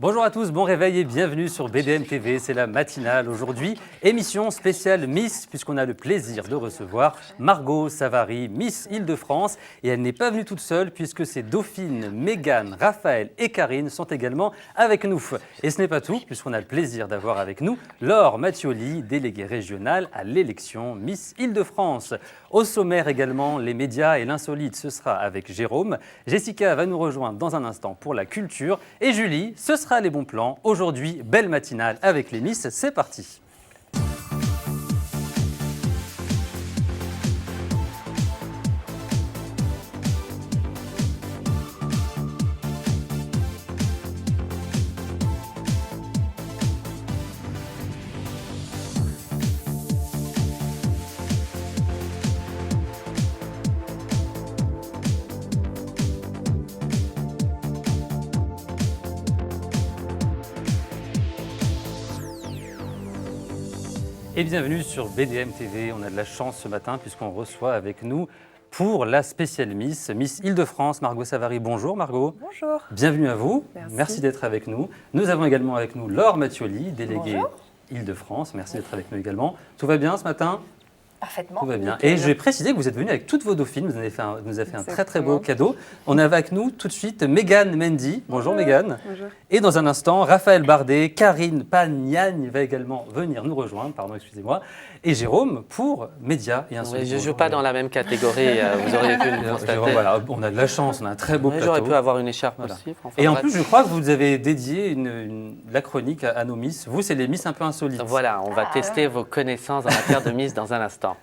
Bonjour à tous, bon réveil et bienvenue sur BDM TV, c'est la matinale aujourd'hui. Émission spéciale Miss, puisqu'on a le plaisir de recevoir Margot Savary, Miss Île-de-France. Et elle n'est pas venue toute seule, puisque ses dauphines Mégane, Raphaël et Karine sont également avec nous. Et ce n'est pas tout, puisqu'on a le plaisir d'avoir avec nous Laure Mattioli, déléguée régionale à l'élection Miss Île-de-France. Au sommaire également, les médias et l'insolite, ce sera avec Jérôme. Jessica va nous rejoindre dans un instant pour la culture. Et Julie, ce sera les bons plans. Aujourd'hui, belle matinale avec les Miss, c'est parti. Et bienvenue sur BDM TV. On a de la chance ce matin puisqu'on reçoit avec nous pour la spéciale Miss Île-de-France, Margot Savary. Bonjour Margot. Bonjour. Bienvenue à vous. Merci d'être avec nous. Nous avons également avec nous Laure Mattioli, déléguée Bonjour. Île-de-France. Merci d'être avec nous également. Tout va bien ce matin ? Parfaitement. Tout va bien. Nickel. Et je vais préciser que vous êtes venu avec toutes vos dauphines. Vous nous avez fait un très très beau Exactement. cadeau. On a avec nous tout de suite Mégane Mendy. Bonjour Mégane. Bonjour. Et dans un instant, Raphaël Bardet, Karine Pagnagne va également venir nous rejoindre, excusez-moi, et Jérôme pour médias et insolites. Oui, je ne joue pas dans la même catégorie, vous auriez pu le constater. Jérôme, voilà, on a de la chance, on a un très beau Oui, plateau. j'aurais pu avoir une écharpe Voilà. aussi. Enfin, Et en bref. plus, je crois que vous avez dédié la chronique à nos Miss. Vous, c'est les Miss un peu insolites. Voilà, on va tester vos connaissances en matière de Miss dans un instant.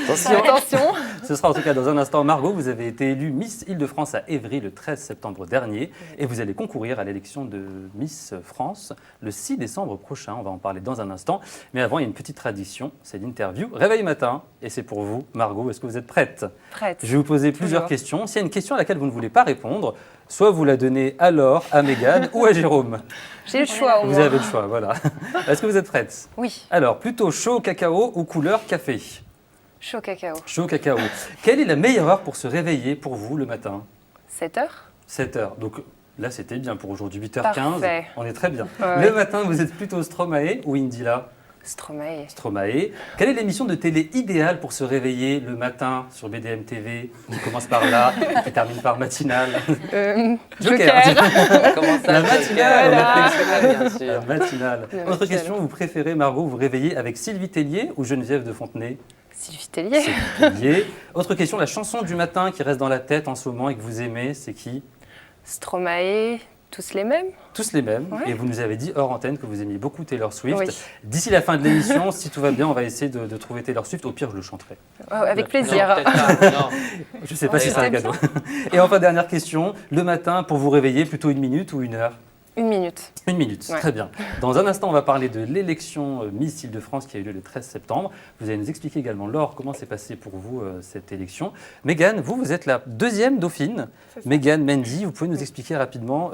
Attention. Ce sera en tout cas dans un instant. Margot, vous avez été élue Miss Île-de-France à Évry le 13 septembre dernier et vous allez concourir à l'élection de Miss France le 6 décembre prochain. On va en parler dans un instant. Mais avant, il y a une petite tradition, c'est l'interview Réveil matin. Et c'est pour vous, Margot. Est-ce que vous êtes prête ? Prête. Je vais vous poser plusieurs Toujours. questions. S'il y a une question à laquelle vous ne voulez pas répondre, soit vous la donnez à Laure, à Mégane ou à Jérôme. J'ai le choix au Vous moins. avez le choix, voilà. Est-ce que vous êtes prête ? Oui, Alors, plutôt chaud au cacao ou couleur café ? chaud cacao. Chaud au cacao. Quelle est la meilleure heure pour se réveiller pour vous le matin ? 7 heures 7 heures. Donc là, c'était bien pour aujourd'hui, 8h15. Parfait. On est très bien. Ouais. Le matin, vous êtes plutôt Stromae ou Indila ? Stromae. Stromae. Quelle est l'émission de télé idéale pour se réveiller le matin sur BDM TV ? Qui commence par là, qui termine par matinale. Joker. Comment ça, La Joker matinale, Voilà. on a Bien La sûr. matinale. La Autre matinale. question, vous préférez, Margot, vous réveiller avec Sylvie Tellier ou Geneviève de Fontenay ? Sylvie Tellier. Sylvie Tellier. Autre question, la chanson du matin qui reste dans la tête en ce moment et que vous aimez, c'est qui ? Stromae. Tous les mêmes. Tous les mêmes. Ouais. Et vous nous avez dit hors antenne que vous aimiez beaucoup Taylor Swift. Oui. D'ici la fin de l'émission, si tout va bien, on va essayer de trouver Taylor Swift. Au pire, je le chanterai. Avec Non, plaisir. peut-être pas, non. Je ne sais pas Ouais, si c'est un c'était cadeau. Et enfin, dernière question. Le matin, pour vous réveiller, plutôt 1 minute ou 1 heure ? 1 minute. 1 minute, Ouais. très bien. Dans un instant, on va parler de l'élection Miss Île-de-France qui a eu lieu le 13 septembre. Vous allez nous expliquer également, Laure, comment s'est passée pour vous cette élection. Mégane, vous êtes la deuxième dauphine. C'est ça. Mégane Mendy, vous pouvez nous expliquer rapidement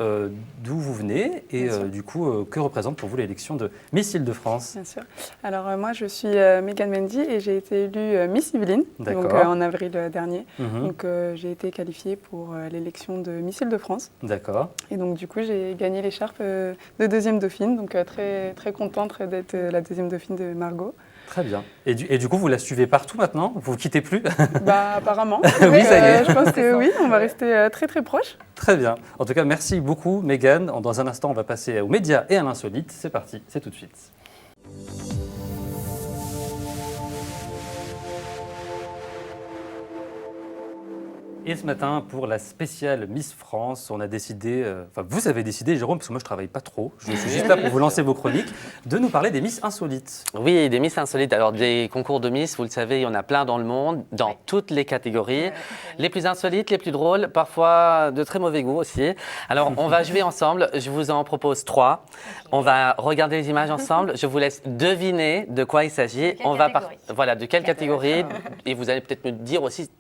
d'où vous venez et Bien sûr. du coup, que représente pour vous l'élection de Miss Île-de-France ? Bien sûr. Alors moi je suis Mégane Mendy et j'ai été élue Miss Yvelines donc, D'accord. en avril dernier. Mhm. Donc j'ai été qualifiée pour l'élection de Miss Île-de-France D'accord. et donc du coup j'ai gagné l'écharpe de deuxième dauphine. Donc très, très contente d'être la deuxième dauphine de Margot. Très bien. Et du coup, vous la suivez partout maintenant ? Vous ne quittez plus ? Bah apparemment. Oui, ça y est. Je pense que oui, on va rester très très proches. Très bien. En tout cas, merci beaucoup, Mégane. Dans un instant, on va passer aux médias et à l'insolite. C'est parti, c'est tout de suite. Et ce matin, pour la spéciale Miss France, on a décidé, vous avez décidé, Jérôme, parce que moi je ne travaille pas trop, je suis juste là pour vous lancer vos chroniques, de nous parler des Miss insolites. Oui, des Miss insolites. Alors, des concours de Miss, vous le savez, il y en a plein dans le monde, dans toutes les catégories. Les plus insolites, les plus drôles, parfois de très mauvais goût aussi. Alors, on va jouer ensemble. Je vous en propose 3. On va regarder les images ensemble. Je vous laisse deviner de quoi il s'agit. quelle On va catégorie Voilà, de quelle catégorie. Et vous allez peut-être me dire aussi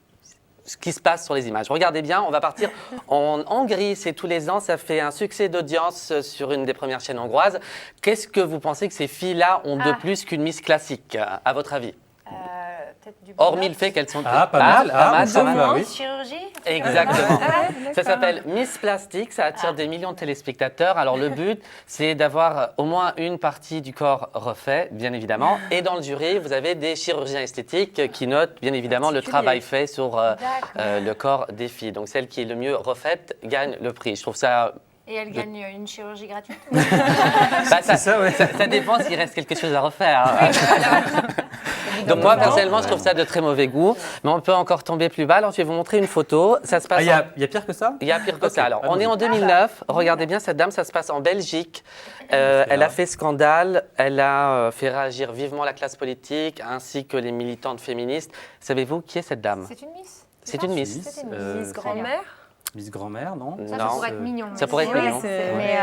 ce qui se passe sur les images. Regardez bien, on va partir en Hongrie. C'est tous les ans, ça fait un succès d'audience sur une des premières chaînes hongroises. Qu'est-ce que vous pensez que ces filles-là ont de plus qu'une Miss classique, à votre avis? peut-être du Hormis le botox. fait qu'elles sont Ah, pas mal. Ah, pas mal. Bah oui. Chirurgie. Exactement. Ah, Ça s'appelle Miss Plastique, ça attire des millions de téléspectateurs. Alors le but, c'est d'avoir au moins une partie du corps refait, bien évidemment. Et dans le jury, vous avez des chirurgiens esthétiques qui notent, bien évidemment, le travail fait sur le corps des filles. Donc celle qui est le mieux refaite gagne le prix. Je trouve ça... Et elle gagne une chirurgie gratuite. Bah, ça dépend s'il reste quelque chose à refaire. Donc moi, personnellement, je trouve ça de très mauvais goût. Mais on peut encore tomber plus bas. Alors, je vais vous montrer une photo. Ça se passe Il y a pire que ça? Il y a pire que ça. Alors, on allons-y. est en 2009. Regardez bien cette dame, ça se passe en Belgique. Elle a fait scandale. Elle a fait réagir vivement la classe politique ainsi que les militantes féministes. Savez-vous qui est cette dame? C'est une Miss. C'est une Miss. C'est une Miss. Miss grand-mère. Miss grand-mère, non? Ça Non. pourrait être mignon. Ça pourrait être mais mignon. Mais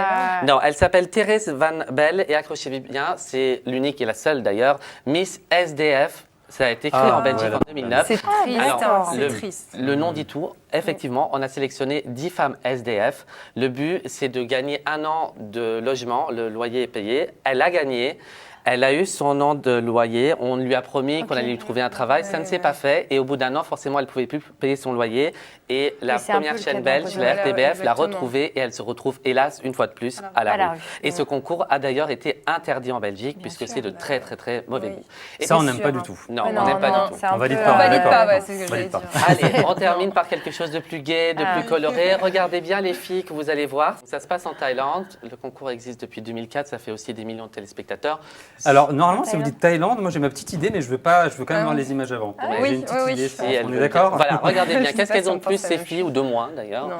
Non, elle s'appelle Thérèse Van Belle et accrochez-vous bien, c'est l'unique et la seule d'ailleurs, Miss SDF. Ça a été créé en Belgique voilà. en 2009. C'est triste, Alors, hein, le- c'est triste. Le nom dit tout. Effectivement, on a sélectionné 10 femmes SDF. Le but, c'est de gagner 1 an de logement. Le loyer est payé. Elle a gagné. Elle a eu son an de loyer. On lui a promis qu'on allait lui trouver un travail. Ça ne s'est pas fait. Et au bout d'1 an, forcément, elle ne pouvait plus payer son loyer. Et la Oui, c'est un peu première le chaîne cas belge, d'un la côté. RTBF, l'a Exactement. retrouvée et elle se retrouve, hélas, une fois de plus, à la rue. Et ce concours a d'ailleurs été interdit en Belgique puisque c'est de très, très, très mauvais Oui. goût. Et Ça, on puis- n'aime pas du tout. Non, Ouais, on n'aime pas du tout. c'est un On valide peu- pas, On valide d'accord. pas, ouais, c'est ce que On j'allais valide pas. dire. Allez, on termine par quelque chose de plus gai, de plus coloré. Regardez bien les filles que vous allez voir. Ça se passe en Thaïlande. Le concours existe depuis 2004. Ça fait aussi des millions de téléspectateurs. Alors, normalement, si vous dites Thaïlande, moi j'ai ma petite idée, mais je veux quand même voir les images avant. oui, J'ai une petite oui, idée, oui. je Si pense. elles On est veulent d'accord? bien. Voilà, regardez bien. Je sais Qu'est-ce pas qu'elles si ont on de plus, pense la ces même filles, ou de moins d'ailleurs Non.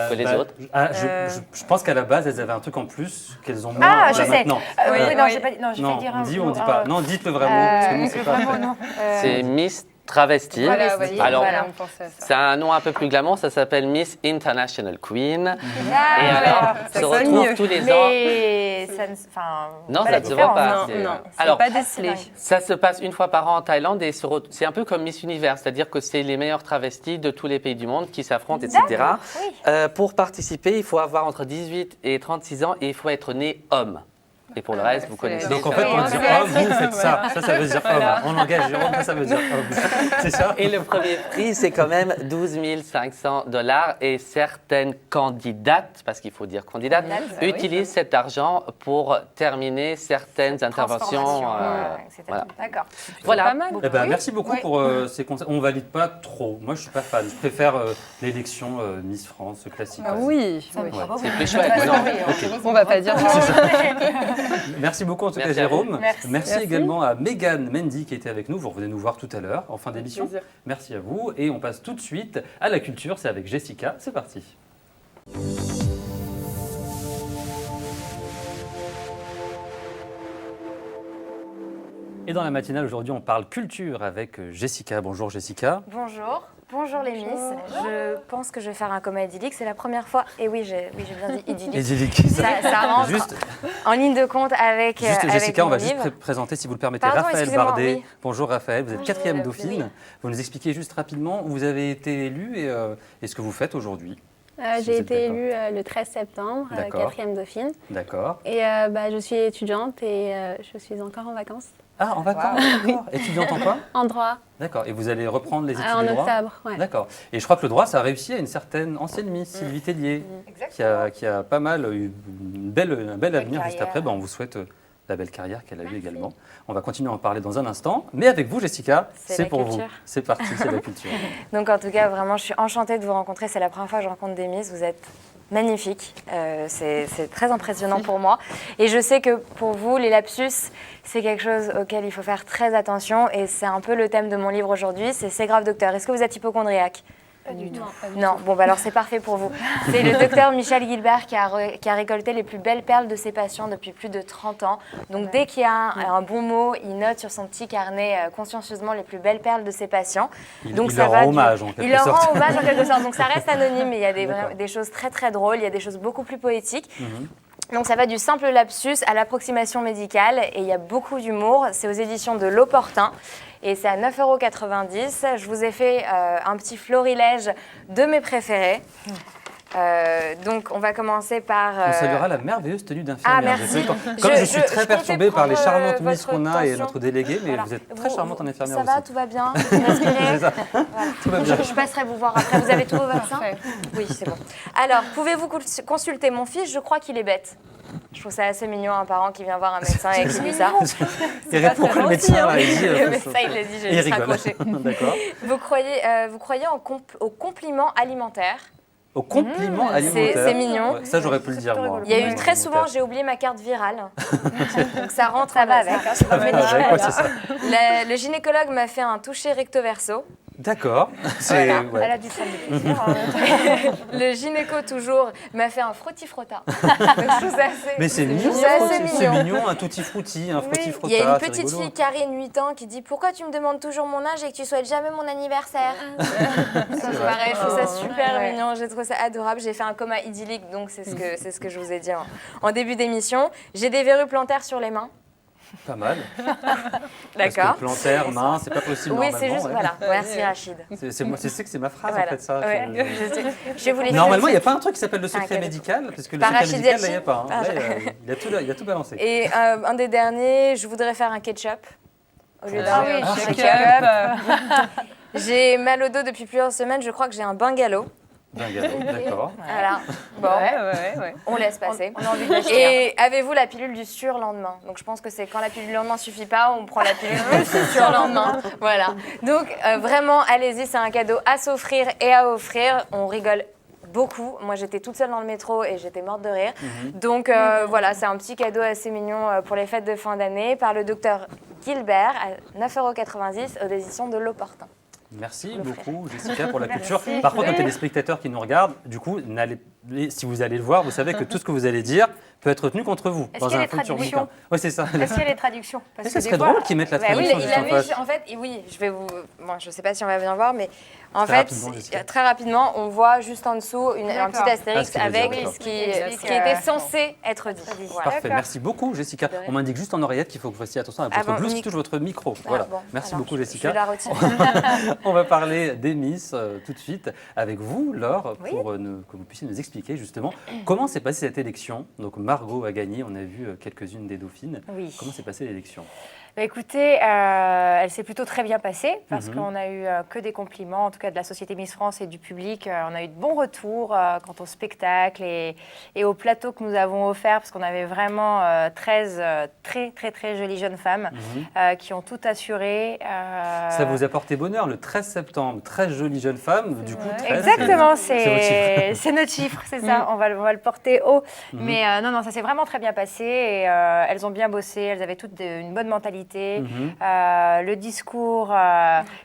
que les autres? Je pense qu'à la base, elles avaient un truc en plus qu'elles ont moins Ah, là, je sais. maintenant. Oui, Oui, non, oui. j'ai pas dit. Non, j'ai Non, fait dire on un dit mot, ou on dit pas? Non, dites le vrai mot, parce que nous, c'est pas vraiment, fait. non. C'est Miss Travesti. Voilà, ouais, Alors, voilà, on pensait à ça. c'est un nom un peu plus glamour. Ça s'appelle Miss International Queen. Ah, Et ouais. alors, ça se sonne retrouve mieux. tous les ans. Mais ça ne. Enfin. Non, pas ça la ne se voit différence. pas. Non, c'est- non, Alors, c'est pas décelé. ça se passe une fois par an en Thaïlande et c'est un peu comme Miss Univers, c'est-à-dire que c'est les meilleurs travestis de tous les pays du monde qui s'affrontent, etc. Oui. Pour participer, il faut avoir entre 18 et 36 ans et il faut être né homme. Et pour le reste, vous c'est- connaissez. Donc en fait, Oui, on on dit dirait- homme, vous faites ça. Ça veut dire homme. En langage Jérôme, ça veut dire homme. C'est ça? Et le premier prix, c'est quand même 12 500 $ et certaines candidates, parce qu'il faut dire candidates, utilisent cet argent pour terminer certaines interventions. Voilà. D'accord. Voilà. Pas mal. Eh ben, Oui. merci beaucoup Oui. pour ces conseils. On valide pas trop. Moi, je suis pas fan. Je préfère l'élection Miss France classique. Ah quand même. oui. Ça me oui. fera pas C'est beaucoup. plus chouette. Ouais, non, oui, ok. On va pas dire ça. Merci beaucoup en tout cas, Merci à vous. Jérôme. Merci. Également à Mégane Mendy qui était avec nous. Vous revenez nous voir tout à l'heure en fin d'émission. plaisir. Merci à vous. Et on passe tout de suite à la culture. C'est avec Jessica. C'est parti. Et dans la matinale aujourd'hui, on parle culture avec Jessica. Bonjour Jessica. Bonjour. Bonjour les Miss. Je pense que je vais faire un coma idyllique. C'est la première fois. Et oui, j'ai bien dit idyllique. Idyllique. Ça rentre Juste, en ligne de compte avec, juste avec Jessica, on mon va juste livre. présenter, si vous le permettez, Pardon, Raphaël excusez-moi, Bardet. oui. Bonjour Raphaël, vous êtes Bonjour, 4e oui. dauphine. Vous nous expliquez juste rapidement où vous avez été élue et ce que vous faites aujourd'hui. Si J'ai vous êtes été d'accord. élue le 13 septembre, D'accord. 4e dauphine. D'accord. Et je suis étudiante et je suis encore en vacances. Ah, en vacances, d'accord. Étudiante en quoi? En droit, D'accord. Et vous allez reprendre les études en de droit? octobre. Ouais. D'accord. Et je crois que le droit, ça a réussi à une certaine ancienne Miss, Sylvie Tellier, qui a pas mal eu un bel avenir juste carrière. après. Ben, on vous souhaite la belle carrière qu'elle a eue également. On va continuer à en parler dans un instant. Mais avec vous, Jessica, C'est c'est la pour vous. culture. C'est parti, c'est la culture. Donc en tout cas, vraiment, je suis enchantée de vous rencontrer. C'est la première fois que je rencontre des Miss. Vous êtes magnifiques. C'est très impressionnant pour moi. Et je sais que pour vous, les lapsus, c'est quelque chose auquel il faut faire très attention. Et c'est un peu le thème de mon livre aujourd'hui. C'est grave docteur. Est-ce que vous êtes hypocondriaque? Pas du tout. Non, bon, bah alors c'est parfait pour vous. C'est le docteur Michel Guilbert qui a récolté les plus belles perles de ses patients depuis plus de 30 ans. Donc dès qu'il y a un bon mot, il note sur son petit carnet consciencieusement les plus belles perles de ses patients. Il Donc leur rend hommage, en quelque Il leur sorte. rend hommage en quelque sorte. Donc ça reste anonyme, mais il y a D'accord. des choses très très drôles, il y a des choses beaucoup plus poétiques. Mhm. Donc ça va du simple lapsus à l'approximation médicale et il y a beaucoup d'humour. C'est aux éditions de L'Opportun et c'est à 9,90 €. Je vous ai fait un petit florilège de mes préférés. Donc, on va commencer par. On saluera la merveilleuse tenue d'infirmière. Ah, merci. Comme je suis très comptais perturbée par les prendre, charmantes miss votre qu'on a et tension. notre délégué, mais Voilà. vous êtes très charmante en infirmière Ça va, aussi. tout va bien. Vous respirez. C'est ça. Voilà. Tout va bien. Je passerai vous voir après. Vous avez tous vos vaccins? Parfait. Oui, c'est bon. Alors, pouvez-vous consulter mon fils? Je crois qu'il est bête. Je trouve ça assez mignon, un parent qui vient voir un médecin et qui dit ça. Il répond pourquoi le médecin là, il dit. Le médecin, il l'a dit, je Et il vais rigole. raccrocher. D'accord. Vous croyez au compliment alimentaire? Au compliment alimentaire. c'est mignon. Ouais, ça, j'aurais pu le dire, moi. Il y a eu très souvent, j'ai oublié ma carte virale. Donc ça rentre Ça va avec, hein, ça va Ouais, ouais, c'est ça. Le gynécologue m'a fait un toucher recto-verso. D'accord. C'est. Voilà. ouais. Elle a dû prendre du plaisir. Le gynéco, toujours, m'a fait un frotti-frotta. Donc, je trouve ça assez... Mais c'est mignon. C'est assez C'est mignon. mignon, un tutti frutti, un Oui, frutti il frotta. y a une c'est petite rigolo. fille Karine, 8 ans, qui dit « Pourquoi tu me demandes toujours mon âge et que tu souhaites jamais mon anniversaire ?» Ça, c'est pareil, je trouve ça super mignon, j'ai trouvé ça adorable. J'ai fait un coma idyllique, donc c'est ce que je vous ai dit en début d'émission. J'ai des verrues plantaires sur les mains. Pas mal. D'accord. Parce que plantaire, main, c'est pas possible Oui, normalement. c'est juste, ouais. voilà. Merci Rachid. Je sais que c'est ma phrase Voilà. en fait ça. Ouais. Je voulais Normalement, il n'y a pas un truc qui s'appelle le secret cadeau. médical, parce que le Par secret Rachid médical, là, il n'y a Yachi. pas. Hein. Là, il a tout balancé. Et un des derniers, je voudrais faire un ketchup au lieu d'un check-up. J'ai mal au dos depuis plusieurs semaines, je crois que j'ai un bungalow. D'accord. Voilà. Bon, Ouais. on laisse passer. On a envie de l'acheter. Et avez-vous la pilule du surlendemain? Donc je pense que c'est quand la pilule du lendemain suffit pas, on prend la pilule du surlendemain. Voilà. Donc vraiment, allez-y, c'est un cadeau à s'offrir et à offrir. On rigole beaucoup. Moi, j'étais toute seule dans le métro et j'étais morte de rire. Donc voilà, c'est un petit cadeau assez mignon pour les fêtes de fin d'année par le docteur Gilbert à 9,90 € aux éditions de L'Opportun. Merci beaucoup, Jessica, pour la culture. Par contre, nos téléspectateurs qui nous regardent, du coup, si vous allez le voir, vous savez que tout ce que vous allez dire peut être retenu contre vous Est-ce dans qu'il y a un des futur traductions bouquin. Oui, c'est ça. Est-ce qu'il y a les traductions? Et ça serait drôle qu'ils mettent la Oui, traduction il juste a en mis, face. en fait, oui, je vais vous. Bon, je sais pas si on va bien voir, mais en Très fait, rapidement, Jessica. très rapidement, on voit juste en dessous un petit Ah, astérix ce qu'il veut dire, avec d'accord. ce qui était censé être dit. Voilà. Parfait, merci beaucoup, Jessica. De rien. On m'indique juste en oreillette qu'il faut que vous fassiez attention à votre bon, blouse qui touche votre micro. Ah, Voilà. bon, Merci alors, beaucoup, Je Jessica. la retire. On va parler des Miss tout de suite avec vous, Laure, pour que vous puissiez nous expliquer justement comment s'est passée cette élection. Donc Margot a gagné, on a vu quelques-unes des dauphines. Oui. Comment s'est passée l'élection? Bah, écoutez, elle s'est plutôt très bien passée parce Mhm. qu'on a eu que des compliments, en tout cas de la Société Miss France et du public. On a eu de bons retours quant au spectacle et au plateau que nous avons offert parce qu'on avait vraiment 13 très, très, très jolies jeunes femmes qui ont tout assuré. Ça vous a porté bonheur le 13 septembre. Très jolie jeune femme, du coup 13. Exactement, c'est votre chiffre. c'est notre chiffre, c'est ça, on va le porter haut. Mais non, ça s'est vraiment très bien passé et elles ont bien bossé, elles avaient toutes une bonne mentalité. Le discours,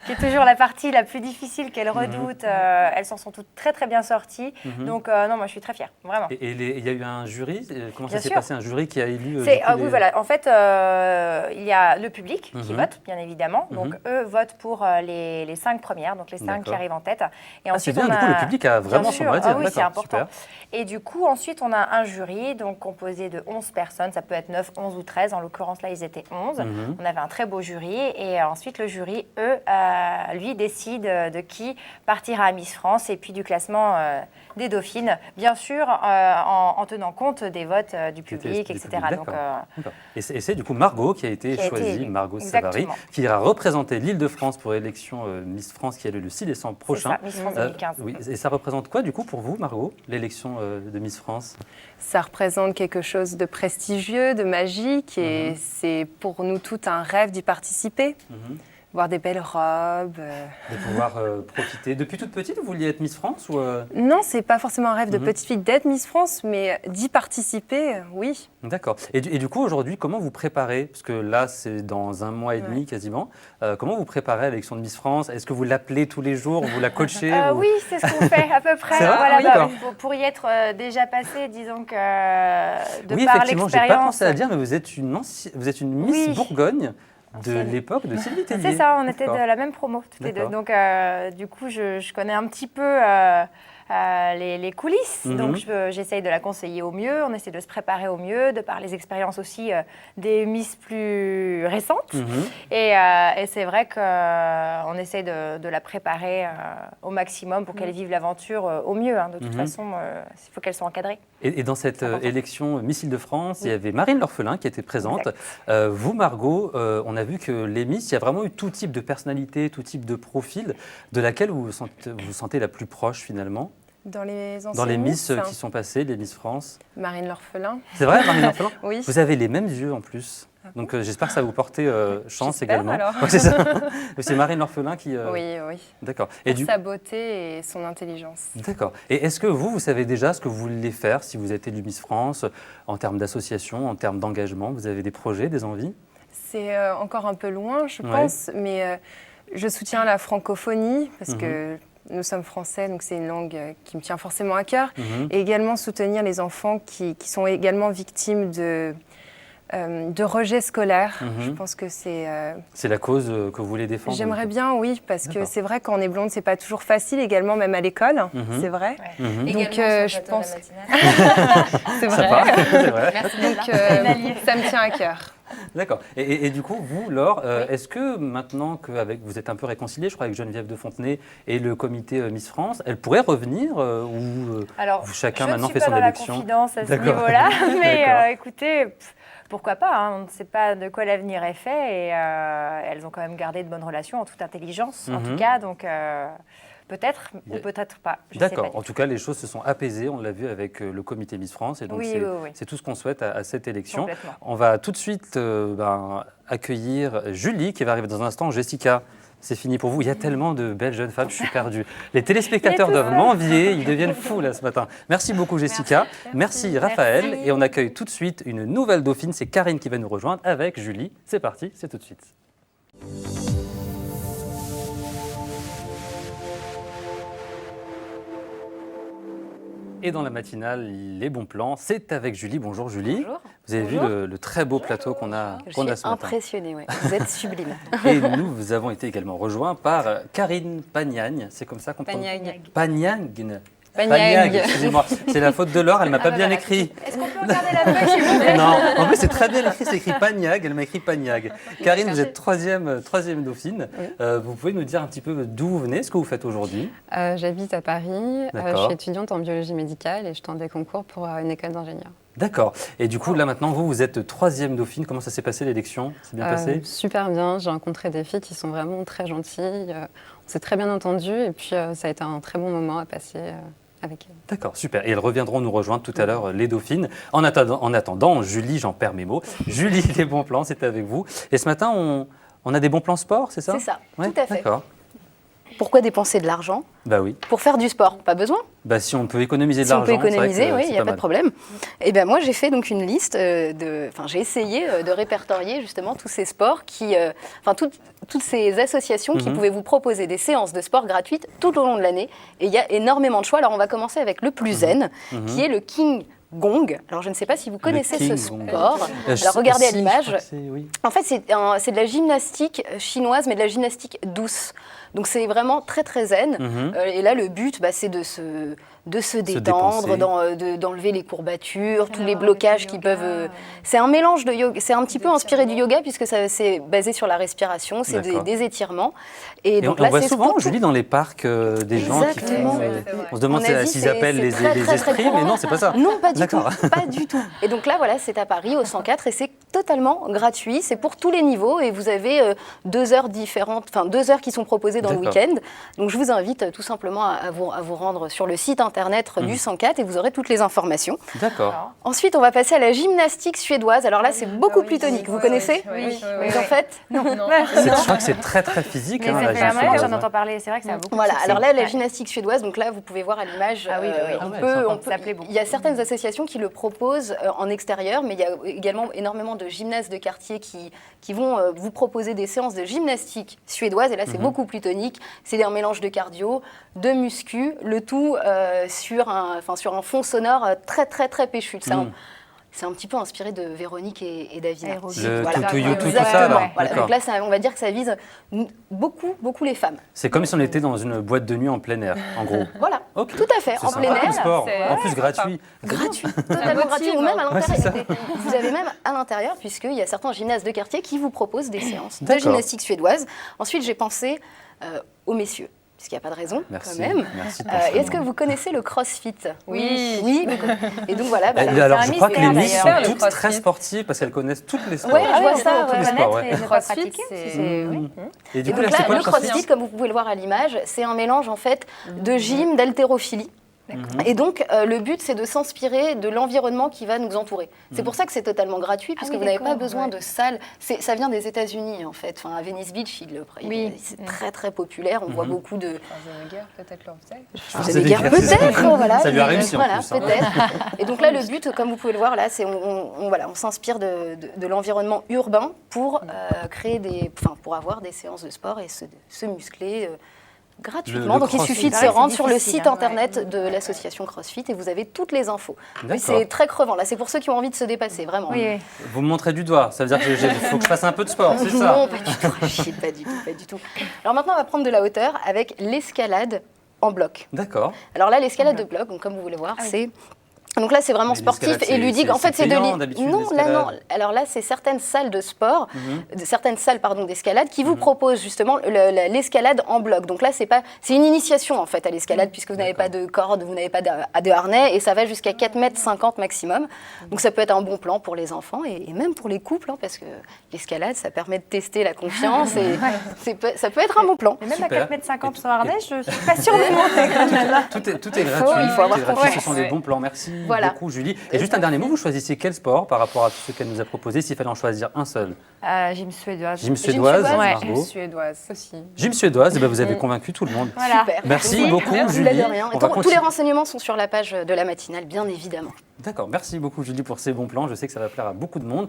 qui est toujours la partie la plus difficile qu'elles redoutent, elles s'en sont toutes très très bien sorties. Donc non, moi je suis très fière, vraiment. Et il y a eu un jury. Comment ça Bien s'est sûr. passé? Un jury qui a élu. Oui, voilà. En fait, il y a le public qui vote, bien évidemment. Donc, eux votent pour les 5 premières, donc les 5 qui D'accord. arrivent en tête. Et Ah, c'est bien, du coup, le public a vraiment son mot à dire. Oui, c'est D'accord, important. super. Et du coup, ensuite, on a un jury donc composé de 11 personnes. Ça peut être 9, 11 ou 13. En l'occurrence, là, ils étaient 11. On avait un très beau jury. Et ensuite, le jury, lui, décide de qui partira à Miss France et puis du classement des dauphines. Bien sûr, en tenant compte des votes du public, etc. Donc, D'accord. Et c'est du coup Margot qui a été choisie, élue. Margot Savary, Exactement. qui ira représenter l'Île-de-France pour l'élection Miss France qui a lieu le 6 décembre c'est prochain. ça, Miss France 2015. Oui. Et ça représente quoi du coup pour vous, Margot, l'élection de Miss France? Ça représente quelque chose de prestigieux, de magique, et c'est pour nous tout un rêve d'y participer. Voir des belles robes. De pouvoir profiter. Depuis toute petite, vous vouliez être Miss France ou Non, c'est pas forcément un rêve de petite fille d'être Miss France, mais d'y participer, oui. D'accord. Et du coup, aujourd'hui, comment vous préparez? Parce que là, c'est dans un mois et demi quasiment. Comment vous préparez à l'élection de Miss France? Est-ce que vous l'appelez tous les jours? Vous la coachez? Oui, c'est ce qu'on fait à peu près. C'est vrai? Voilà, Ah oui, d'accord. pour y être déjà passé, disons que Oui, par effectivement, j'ai pas l'expérience. pensé à dire, mais vous êtes une Miss Oui. Bourgogne de Ancienne. l'époque de Sylvie Tellier. C'est ça, on était de D'accord. la même promo toutes les deux. D'accord. Donc, du coup, je connais un petit peu les coulisses. Donc j'essaye de la conseiller au mieux, on essaie de se préparer au mieux, de par les expériences aussi des Miss plus récentes. Et c'est vrai qu'on essaie de la préparer au maximum pour qu'elle vive l'aventure au mieux. De toute façon, il faut qu'elle soit encadrée. Et dans cette élection Miss Île-de-France, il y avait Marine L'Orphelin qui était présente. Vous, Margot, on a vu que les Miss, il y a vraiment eu tout type de personnalité, tout type de profil, de laquelle vous vous sentez la plus proche finalement. Dans les anciennes Dans les Miss Miss, qui sont passées, les Miss France. Marine L'Orphelin. C'est vrai, Marine L'Orphelin? Oui. Vous avez les mêmes yeux en plus. Donc j'espère que ça va vous porter chance J'espère, également. alors. Ouais, c'est ça. C'est Marine L'Orphelin qui... Oui. D'accord. Pour sa beauté et son intelligence. D'accord. Et est-ce que vous savez déjà ce que vous voulez faire si vous êtes élu Miss France, en termes d'association, en termes d'engagement? Vous avez des projets, des envies? C'est encore un peu loin, je pense, mais je soutiens la francophonie parce que nous sommes français, donc c'est une langue qui me tient forcément à cœur. Et également soutenir les enfants qui sont également victimes de rejet scolaire. Je pense que c'est... C'est la cause que vous voulez défendre? J'aimerais bien, oui, parce que c'est vrai quand on est blonde, c'est pas toujours facile, également même à l'école, c'est vrai. Donc je pense... c'est vrai. C'est vrai. Donc ça me tient à cœur. D'accord. Et du coup, vous, Laure, est-ce que maintenant que vous êtes un peu réconciliée, je crois, avec Geneviève de Fontenay et le comité Miss France, elle pourrait revenir ou chacun maintenant fait son élection? Je ne suis pas dans la confidence à ce niveau-là, mais écoutez, pourquoi pas, on ne sait pas de quoi l'avenir est fait et elles ont quand même gardé de bonnes relations en toute intelligence, en tout cas, donc... Peut-être ou peut-être pas. D'accord. En tout cas, les choses se sont apaisées. On l'a vu avec le comité Miss France. Et donc, c'est tout ce qu'on souhaite à cette élection. On va tout de suite accueillir Julie qui va arriver dans un instant. Jessica, c'est fini pour vous. Il y a tellement de belles jeunes femmes, je suis perdue. Les téléspectateurs doivent m'envier. Ils deviennent fous là ce matin. Merci beaucoup, Jessica. Merci Raphaël. Et on accueille tout de suite une nouvelle dauphine. C'est Karine qui va nous rejoindre avec Julie. C'est parti, c'est tout de suite. Et dans la matinale, les bons plans, c'est avec Julie. Bonjour Julie. Bonjour. Vous avez vu le très beau plateau qu'on a ce matin. Je suis impressionnée, ouais. Vous êtes sublime. Et nous avons été également rejoints par Karine Pagnagne. C'est comme ça qu'on prononce. Pagnagne. Pagnagne, excusez-moi. C'est la faute de Laure, elle ne m'a pas bien écrit. Est-ce qu'on peut regarder la feuille, s'il vous plaît? Non, en plus c'est très bien écrit, c'est écrit Pagnague, elle m'a écrit Pagnague. Karine, vous êtes troisième dauphine. Vous pouvez nous dire un petit peu d'où vous venez, ce que vous faites aujourd'hui? J'habite à Paris, je suis étudiante en biologie médicale et je tente des concours pour une école d'ingénieur. D'accord. Et du coup, là maintenant, vous êtes troisième dauphine. Comment ça s'est passé l'élection? C'est bien passé? Super bien. J'ai rencontré des filles qui sont vraiment très gentilles. On s'est très bien entendus et puis ça a été un très bon moment à passer avec elles. D'accord, super. Et elles reviendront nous rejoindre tout à l'heure, les dauphines. En attendant, Julie, j'en perds mes mots. Julie, les bons plans, c'est avec vous. Et ce matin, on a des bons plans sport, c'est ça? C'est ça, ouais, tout à fait. D'accord. Pourquoi dépenser de l'argent? Bah oui. Pour faire du sport, pas besoin. Bah si on peut économiser de l'argent. Si on peut économiser, oui, il n'y a pas de problème. Et ben moi, j'ai fait donc une liste j'ai essayé de répertorier justement tous ces sports toutes ces associations qui pouvaient vous proposer des séances de sport gratuites tout au long de l'année. Et il y a énormément de choix. Alors on va commencer avec le plus zen, qui est le King Gong. Alors je ne sais pas si vous connaissez ce sport. Alors regardez à l'image. En fait, c'est de la gymnastique chinoise, mais de la gymnastique douce. Donc c'est vraiment très très zen. Et là, le but, c'est de se détendre, d'enlever les courbatures, tous les blocages qui peuvent... C'est un mélange de yoga, c'est un petit peu inspiré du yoga puisque c'est basé sur la respiration, c'est des étirements. Et donc là, on voit souvent, Julie, dans les parcs, des gens qui font... On se demande s'ils appellent les esprits, mais non, c'est pas ça. Non, pas du tout. Pas du tout. Et donc là, voilà, c'est à Paris, au 104, et c'est totalement gratuit. C'est pour tous les niveaux et vous avez 2 heures différentes, 2 heures qui sont proposées dans le week-end. Donc je vous invite tout simplement à vous rendre sur le site internet du 104 et vous aurez toutes les informations. D'accord. Ensuite, on va passer à la gymnastique suédoise. Alors là, c'est beaucoup plus tonique. Vous connaissez? Oui. En fait, non. Je crois que c'est très très physique. Mais ça fait un moment que j'en entends parler. C'est vrai que ça a beaucoup. Voilà. Alors là, la gymnastique suédoise. Donc là, vous pouvez voir à l'image. Il y a certaines associations qui le proposent en extérieur, mais il y a également énormément de gymnastes de quartier qui vont vous proposer des séances de gymnastique suédoise. Et là, c'est beaucoup plus tonique. C'est un mélange de cardio, de muscu, le tout sur un fond sonore très très très péchu. c'est un petit peu inspiré de Véronique et Davina. Le Voilà. tout you, tout ça, Exactement. là. Voilà. D'accord. Donc là, on va dire que ça vise beaucoup les femmes. C'est comme si on était dans une boîte de nuit en plein air, en gros. Voilà, Ok. tout à fait, C'est en sympa plein comme air. sport. c'est- En plus, gratuit. Gratuit, totalement gratuit, ou même à Ouais, c'est l'intérieur. Vous avez même à l'intérieur, puisqu'il y a certains gymnases de quartier qui vous proposent des séances de D'accord. gymnastique suédoise. Ensuite, j'ai pensé aux messieurs, puisqu'il n'y a pas de raison, Merci. quand même. Merci pour Et ce est-ce que nom. vous connaissez le crossfit? Oui. Oui. Et donc voilà. Alors, je crois que les mystère, Miss d'ailleurs, sont le toutes crossfit. très sportives parce qu'elles connaissent tous les sports. Ouais, je vois on ça, peut ouais. Tous les sports, connaître ouais. et ne pas Crossfit, pratiquer. c'est... oui. Et du Et coup, donc là, c'est là, quoi le le crossfit crossfit, comme vous pouvez le voir à l'image, c'est un mélange en fait de gym, d'haltérophilie. Et donc, le but, c'est de s'inspirer de l'environnement qui va nous entourer. C'est pour ça que c'est totalement gratuit, puisque oui, vous n'avez pas d'accord, besoin de salle. Ça vient des États-Unis, en fait. Enfin, à Venice Beach, c'est très, très populaire. On voit beaucoup de... Schwarzenegger, peut-être leur faisait. Schwarzenegger, peut-être, voilà. Ça lui a réussi en Voilà, plus, hein. peut-être. Et donc là, le but, comme vous pouvez le voir, là, c'est on s'inspire de l'environnement urbain pour créer pour avoir des séances de sport et se muscler gratuitement. Le Donc il crossfit. suffit de se C'est vrai que rendre c'est sur le difficile, site hein. internet de l'association CrossFit et vous avez toutes les infos. Mais D'accord. c'est très crevant. Là, c'est pour ceux qui ont envie de se dépasser, vraiment. Oui, oui. Vous me montrez du doigt. Ça veut dire qu'il faut que je fasse un peu de sport, c'est ça? Non, pas du tout, Rachid, pas du tout, pas du tout. Alors maintenant, on va prendre de la hauteur avec l'escalade en bloc. D'accord. Alors là, l'escalade de bloc, donc comme vous voulez voir, c'est... Donc là, c'est vraiment Mais sportif l'escalade, et ludique. En fait, c'est c'est de payant, d'habitude, non, là non. l'escalade. Alors là, c'est certaines salles de sport, certaines salles d'escalade qui Mhm. vous proposent justement l'escalade en bloc. Donc là, c'est une initiation en fait à l'escalade puisque vous n'avez pas de corde, vous n'avez pas de harnais et ça va jusqu'à 4,50 m maximum. Donc ça peut être un bon plan pour les enfants et même pour les couples hein, parce que l'escalade, ça permet de tester la confiance et ça peut être un bon plan. Et même Super. à 4,50 m sur harnais, je suis pas sûre de monter quand même. Tout est gratuit. il faut avoir tout est gratuit. confiance. Ce sont des bons plans. Merci Voilà. beaucoup, Julie. Et juste un dernier mot, vous choisissiez quel sport par rapport à tout ce qu'elle nous a proposé, s'il fallait en choisir un seul? Gym suédoise. Gym suédoise, suédoise, ouais. Margot. Suédoise aussi. Gym suédoise, eh ben, vous avez convaincu tout le monde. Voilà. Super. Merci beaucoup, Merci, Julie. de rien. Et On va tous les continuer. renseignements sont sur la page de la matinale, bien évidemment. D'accord, merci beaucoup, Julie, pour ces bons plans. Je sais que ça va plaire à beaucoup de monde.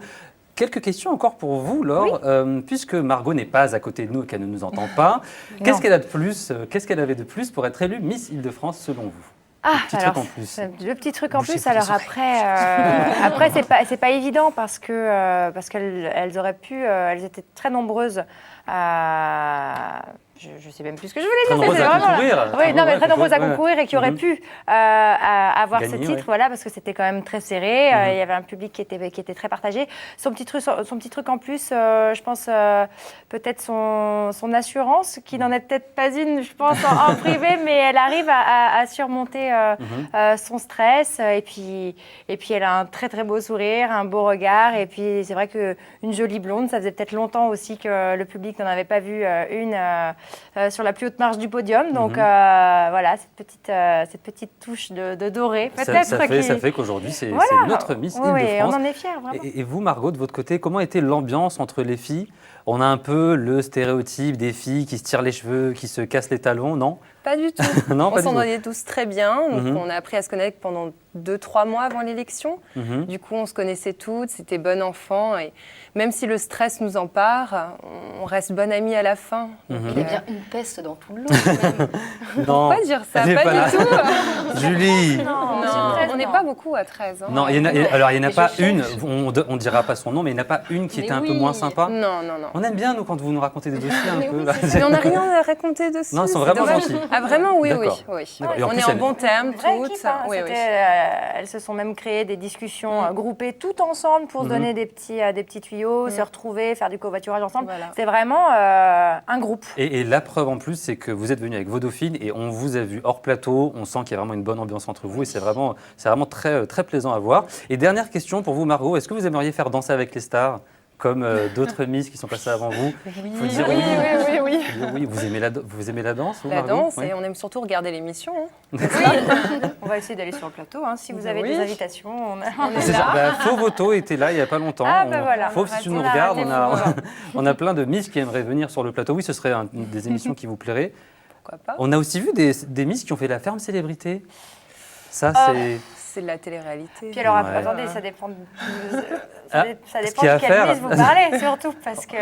Quelques questions encore pour vous, Laure. Puisque Margot n'est pas à côté de nous et qu'elle ne nous entend pas, qu'est-ce qu'elle a de plus, qu'est-ce qu'elle avait de plus pour être élue Miss Île-de-France selon vous? Ah, Petit alors, truc en plus. le petit truc en Bouchez plus, plus les alors après c'est pas évident parce qu'elles auraient pu, elles étaient très nombreuses à... Je sais même plus ce que je voulais Très dire. nombreuses c'est à vraiment- concourir. Oui, non, mais très nombreuses à ouais. concourir et qui auraient Mhm. pu avoir Gagner, ce titre, ouais. voilà, parce que c'était quand même très serré. Mhm. Il y avait un public qui était très partagé. Son petit truc en plus, je pense peut-être son assurance, qui n'en est peut-être pas une, je pense, en privé, mais elle arrive à surmonter son stress. Et puis elle a un très très beau sourire, un beau regard. Et puis c'est vrai qu'une jolie blonde, ça faisait peut-être longtemps aussi que le public n'en avait pas vu une sur la plus haute marche du podium. Donc voilà, cette petite touche de doré, peut-être. Ça fait qu'aujourd'hui, c'est Voilà. notre Miss Oui, oui, Île-de-France. on en est fiers, vraiment. Et vous, Margot, de votre côté, comment était l'ambiance entre les filles? On a un peu le stéréotype des filles qui se tirent les cheveux, qui se cassent les talons, non? Pas du tout. Non, On pas du tout. s'entendait tous très bien. Donc Mhm. on a appris à se connaître pendant 2-3 mois avant l'élection. Mhm. Du coup, on se connaissait toutes, c'était bon enfant. Et même si le stress nous empare, on reste bonne amie à la fin. Donc, Il y a bien une peste dans tout le lot. quand même. Non, Pas dire ça, elle est pas pas du là. tout. Julie. Non, on n'est pas beaucoup à 13. hein. Non, il y en a, alors il n'y en a Mais pas je une, on ne dira pas son nom, mais il n'y en a pas une qui Mais était un peu oui. moins sympa. Non. On aime bien, nous, quand vous nous racontez des dossiers un Mais peu. oui, là. Mais on n'a rien à raconter dessus. Non, elles sont c'est vraiment dommage. gentilles. Ah vraiment, oui. D'accord. Oui. D'accord. Et en On plus, est en elles- bon terme, Vraie toutes. équipe, hein. Oui, C'était, oui. elles se sont même créées des discussions groupées tout ensemble pour se donner des petits tuyaux, se retrouver, faire du covoiturage ensemble. Voilà. C'est vraiment un groupe. Et la preuve en plus, c'est que vous êtes venu avec vos dauphines et on vous a vu hors plateau. On sent qu'il y a vraiment une bonne ambiance entre vous et c'est vraiment très, très plaisant à voir. Et dernière question pour vous, Margot, est-ce que vous aimeriez faire Danser avec les stars comme d'autres Miss qui sont passées avant vous? Faut dire oui. Oui. Faut dire oui. Vous aimez la danse, vous, La Margot? danse, Oui. et on aime surtout regarder l'émission. hein. On va essayer d'aller sur le plateau. Hein. Si vous avez Oui. des invitations, on C'est ça. Bah, Faux Voto était là il n'y a pas longtemps. Ah, bah voilà. Fauve, si tu nous On a regardes, raté on a plein de Miss qui aimeraient venir sur le plateau. Oui, ce serait une des émissions qui vous plairait. Pourquoi pas? On a aussi vu des Miss qui ont fait la ferme célébrité. Ça, c'est... C'est de la télé-réalité. Puis alors, Ouais. attendez, ça dépend, Ah, ça ce dépend qu'il y a de à quelle faire. Miss vous parlez, surtout, parce que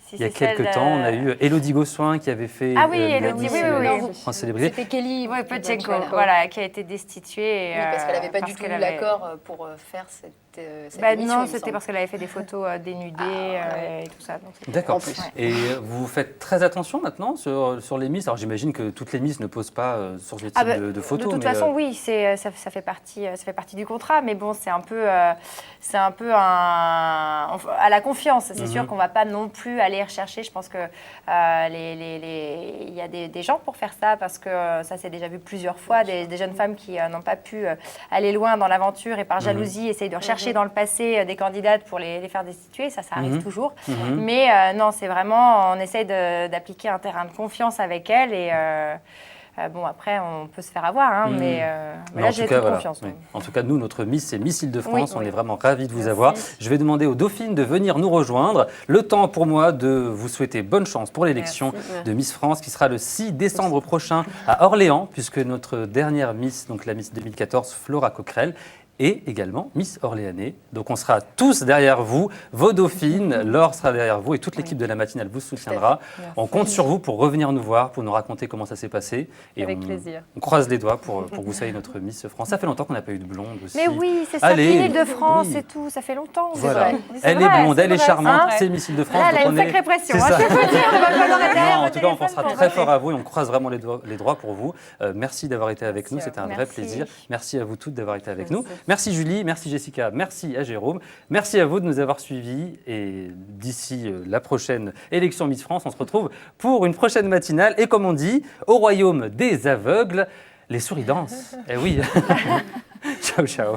si Il y a c'est celle quelques de- temps, on a eu Élodie Gossuin qui avait fait Ah oui, le Élodie, Miss, oui. France Célébrité. C'était Kelly. Oui, Pochenko, Voilà. voilà, qui a été destituée. Oui, parce qu'elle n'avait pas parce du tout qu'elle eu avait- l'accord pour faire cette Bah, émission, non, il me c'était semble. parce qu'elle avait fait des photos dénudées et tout ça. donc c'était- D'accord. En plus. Et vous faites très attention maintenant sur les Miss. Alors j'imagine que toutes les Miss ne posent pas sur ce type Ah bah, de photos. de toute mais, façon, oui, ça fait partie du contrat, mais bon, c'est un peu à la confiance. C'est sûr qu'on va pas non plus aller rechercher. Je pense que il y a des gens pour faire ça, parce que ça s'est déjà vu plusieurs fois, des jeunes femmes qui n'ont pas pu aller loin dans l'aventure et par jalousie essayent de rechercher dans le passé des candidates pour les faire destituer. Ça arrive toujours. Mais non, c'est vraiment, on essaye d'appliquer un terrain de confiance avec elles et bon, après, on peut se faire avoir, hein, mais là, j'ai toute confiance. Oui. En tout cas, nous, notre Miss, c'est Miss Île-de-France. Oui. On est vraiment ravis de vous avoir. Je vais demander aux Dauphines de venir nous rejoindre. Le temps pour moi de vous souhaiter bonne chance pour l'élection de Miss France, qui sera le 6 décembre prochain à Orléans, puisque notre dernière Miss, donc la Miss 2014, Flora Coquerel, et également Miss Orléanais. Donc on sera tous derrière vous, vos dauphines, Laure sera derrière vous et toute l'équipe de la matinale vous soutiendra. On compte sur vous pour revenir nous voir, pour nous raconter comment ça s'est passé. Et Avec plaisir. On croise les doigts pour que vous soyez notre Miss France. Ça fait longtemps qu'on n'a pas eu de blonde aussi. Mais oui, c'est ça, Allez, l'île de France oui. et tout, ça fait longtemps. Voilà. Mais c'est Elle vrai, est blonde, c'est elle est vrai, charmante, hein. c'est Miss Île-de-France. Là, elle a donc une on est- sacrée pression. C'est hein, ça. je peux vous dire, on va pas dans derrière Non, en au tout cas, on téléphone pensera pour très voter. fort à vous et on croise vraiment les doigts pour vous. Merci d'avoir été avec nous, Merci, c'était un vrai merci. plaisir. Merci à vous toutes d'avoir été avec nous. Merci Julie, merci Jessica, merci à Jérôme. Merci à vous de nous avoir suivis et d'ici la prochaine élection Miss France, on se retrouve pour une prochaine matinale et comme on dit, au royaume des aveugles, les souris dansent. Eh oui. Ciao, ciao.